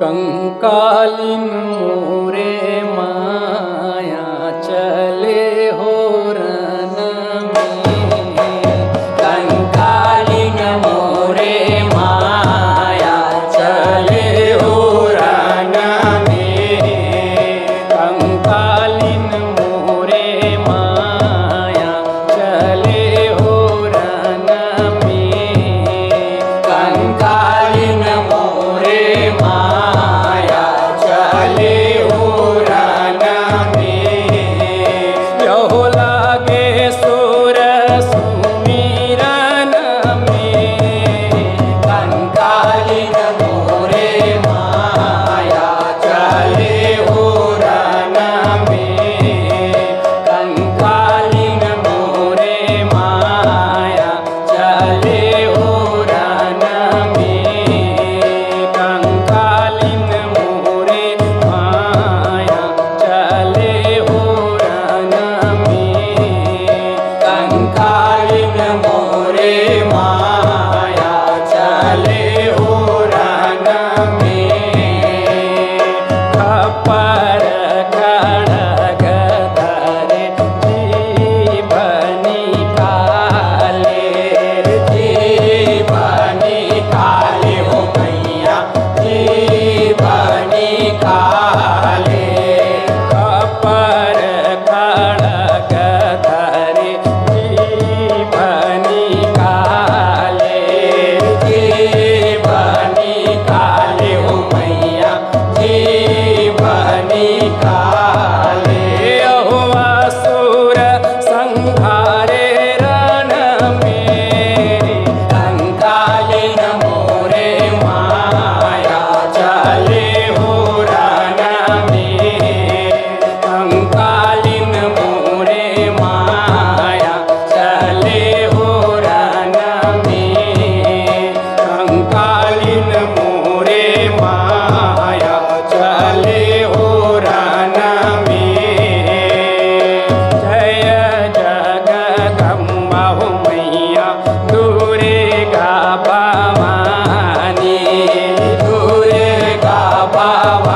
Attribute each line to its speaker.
Speaker 1: कंकालिन मोरे माया चले हो रन में। कंकालिन मोरे माया चले हो रन में। कंकालिन मोरे माया चले हो रन में। कंकालिन मोरे माया चले हो रन में। यहो लागे सुर सुमिरन में। कंकालिन मोरे माया चले हो रन में। कंकालिन मोरे माया चले हो रन में। कंकालिन मोरे माया चले हो रन में। कंकालिन मोरे माया चले हो रन में। खपर खड़ग धरे जीवनी काले। जीवनी काले हो मैया जीवनी काले। खपर खड़ग धरे जीवनी काले। जीवनी काले हो मैया जीवनी काले। अहो असुर संहारे रण में। कंकालिन मोरे माया चले हो रन में। कंकालिन मोरे माया चले हो रन में। कंकालिन मोरे माया चले हो रन में। जय जगदम्बा हो मैया दुर्गा भवानी। दुर्गा भवानी